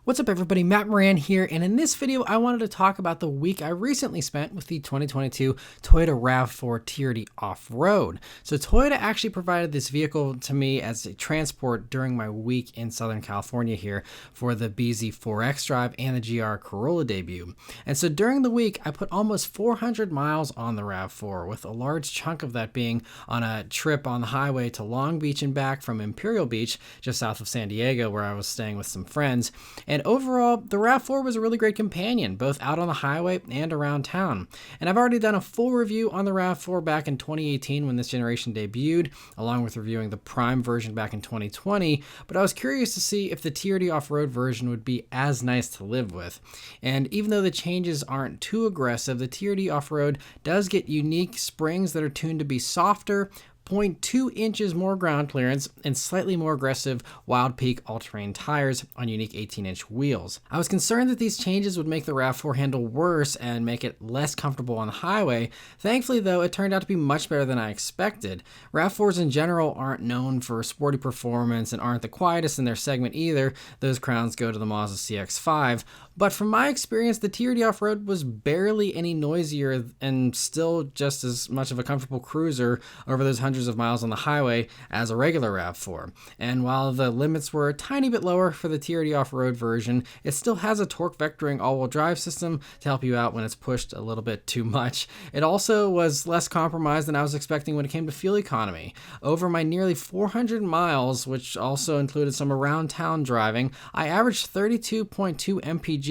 What's up everybody, Matt Maran here, and in this video I wanted to talk about the week I recently spent with the 2022 Toyota RAV4 TRD Off-Road. So Toyota actually provided this vehicle to me as a transport during my week in Southern California here for the BZ4X drive and the GR Corolla debut. And so during the week I put almost 400 miles on the RAV4, with a large chunk of that being on a trip on the highway to Long Beach and back from Imperial Beach, just south of San Diego, where I was staying with some friends. And overall, the RAV4 was a really great companion, both out on the highway and around town. And I've already done a full review on the RAV4 back in 2018 when this generation debuted, along with reviewing the Prime version back in 2020, but I was curious to see if the TRD Off-Road version would be as nice to live with. And even though the changes aren't too aggressive, the TRD Off-Road does get unique springs that are tuned to be softer, 0.2 inches more ground clearance, and slightly more aggressive Wild Peak all-terrain tires on unique 18-inch wheels. I was concerned that these changes would make the RAV4 handle worse and make it less comfortable on the highway. Thankfully though, it turned out to be much better than I expected. RAV4s in general aren't known for sporty performance and aren't the quietest in their segment either. Those crowns go to the Mazda CX-5. But from my experience, the TRD Off-Road was barely any noisier and still just as much of a comfortable cruiser over those hundreds of miles on the highway as a regular RAV4. And while the limits were a tiny bit lower for the TRD Off-Road version, it still has a torque vectoring all-wheel drive system to help you out when it's pushed a little bit too much. It also was less compromised than I was expecting when it came to fuel economy. Over my nearly 400 miles, which also included some around town driving, I averaged 32.2 mpg,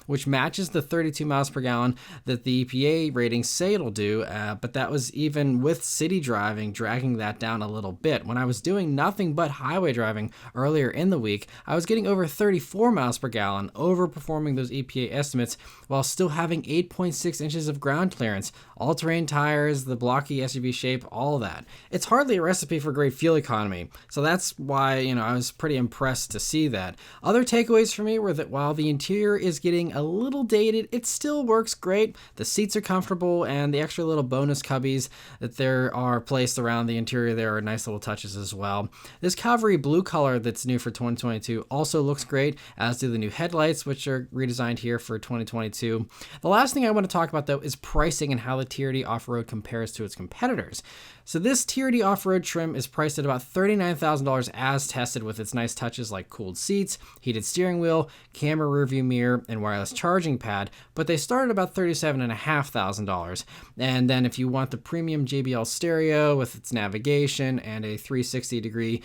which matches the 32 miles per gallon that the EPA ratings say it'll do, but that was even with city driving dragging that down a little bit. When I was doing nothing but highway driving earlier in the week, I was getting over 34 miles per gallon, overperforming those EPA estimates while still having 8.6 inches of ground clearance, all-terrain tires, the blocky SUV shape, all that. It's hardly a recipe for great fuel economy, so that's why, I was pretty impressed to see that. Other takeaways for me were that while the interior is getting a little dated, it still works great. The seats are comfortable, and the extra little bonus cubbies that there are placed around the interior there are nice little touches as well. This Cavalry blue color that's new for 2022 also looks great, as do the new headlights, which are redesigned here for 2022. The last thing I want to talk about though is pricing and how the TRD Off-Road compares to its competitors. So this TRD Off-Road trim is priced at about $39,000 as tested, with its nice touches like cooled seats, heated steering wheel, camera rearview mirror, and wireless charging pad, but they start at about $37,500. And then if you want the premium JBL stereo with its navigation and a 360-degree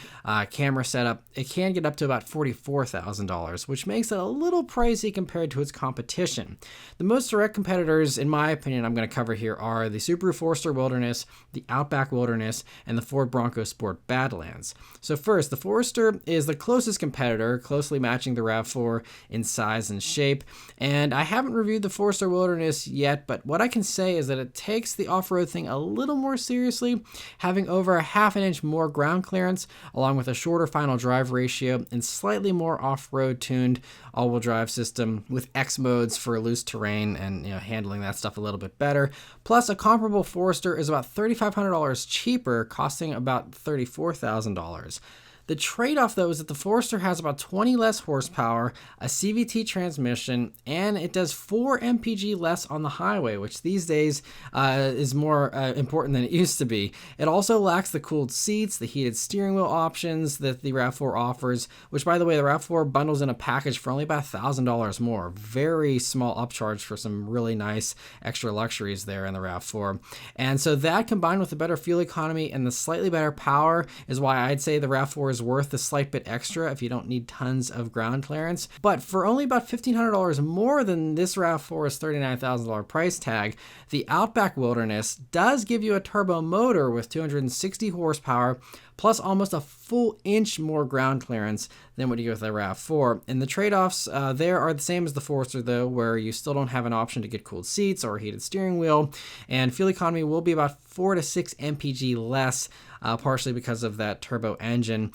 camera setup, it can get up to about $44,000, which makes it a little pricey compared to its competition. The most direct competitors, in my opinion, I'm going to cover here are the Subaru Forester Wilderness, the Outback Wilderness, and the Ford Bronco Sport Badlands. So first, the Forester is the closest competitor, closely matching the RAV4 in size and shape. And I haven't reviewed the Forester Wilderness yet, but what I can say is that it takes the off-road thing a little more seriously, having over a half an inch more ground clearance, along with a shorter final drive ratio and slightly more off-road tuned all-wheel drive system with X modes for loose terrain and handling that stuff a little bit better. Plus, a comparable Forester is about $3,500 cheaper, costing about $34,000. The trade-off, though, is that the Forester has about 20 less horsepower, a CVT transmission, and it does 4 mpg less on the highway, which these days is more important than it used to be. It also lacks the cooled seats, the heated steering wheel options that the RAV4 offers, which, by the way, the RAV4 bundles in a package for only about $1,000 more. Very small upcharge for some really nice extra luxuries there in the RAV4. And so that, combined with the better fuel economy and the slightly better power, is why I'd say the RAV4 is worth a slight bit extra if you don't need tons of ground clearance. But for only about $1,500 more than this RAV4's $39,000 price tag, the Outback Wilderness does give you a turbo motor with 260 horsepower, plus almost a full inch more ground clearance than what you get with the RAV4. And the trade-offs there are the same as the Forester though, where you still don't have an option to get cooled seats or a heated steering wheel, and fuel economy will be about 4 to 6 mpg less partially because of that turbo engine.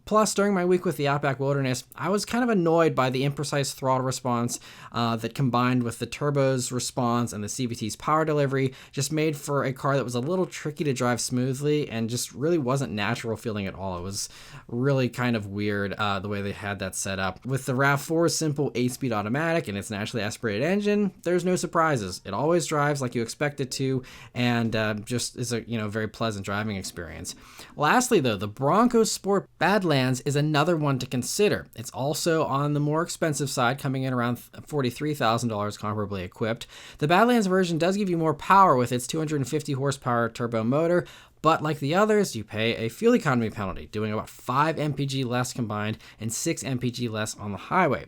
Plus, during my week with the Outback Wilderness, I was kind of annoyed by the Imprecise throttle response that combined with the turbo's response and the CVT's power delivery just made for a car that was a little tricky to drive smoothly and just really wasn't natural feeling at all. It was really kind of weird the way they had that set up. With the RAV4's simple 8-speed automatic and its naturally aspirated engine, there's no surprises. It always drives like you expect it to, and just is a very pleasant driving experience. Lastly, though, the Bronco Sport Badlands is another one to consider. It's also on the more expensive side, coming in around $43,000 comparably equipped. The Badlands version does give you more power with its 250 horsepower turbo motor, but like the others, you pay a fuel economy penalty, doing about 5 mpg less combined and 6 mpg less on the highway.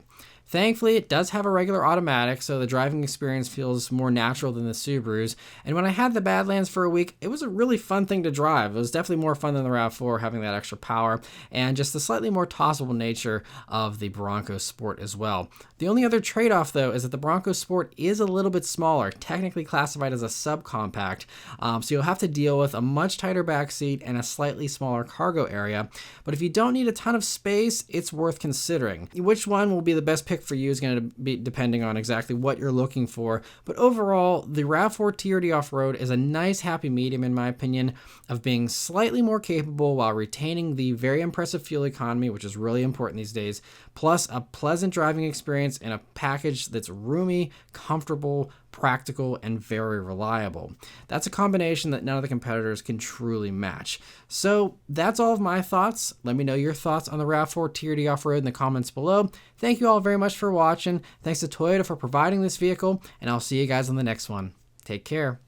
Thankfully, it does have a regular automatic, so the driving experience feels more natural than the Subarus. And when I had the Badlands for a week, it was a really fun thing to drive. It was definitely more fun than the RAV4, having that extra power, and just the slightly more tossable nature of the Bronco Sport as well. The only other trade-off, though, is that the Bronco Sport is a little bit smaller, technically classified as a subcompact, so you'll have to deal with a much tighter back seat and a slightly smaller cargo area. But if you don't need a ton of space, it's worth considering. Which one will be the best pick for you is going to be depending on exactly what you're looking for. But overall, the RAV4 TRD Off-Road is a nice happy medium, in my opinion, of being slightly more capable while retaining the very impressive fuel economy, which is really important these days, plus a pleasant driving experience and a package that's roomy, comfortable, practical, and very reliable. That's a combination that none of the competitors can truly match. So that's all of my thoughts. Let me know your thoughts on the RAV4 TRD Off-Road in the comments below. Thank you all very much for watching. Thanks to Toyota for providing this vehicle, and I'll see you guys on the next one. Take care.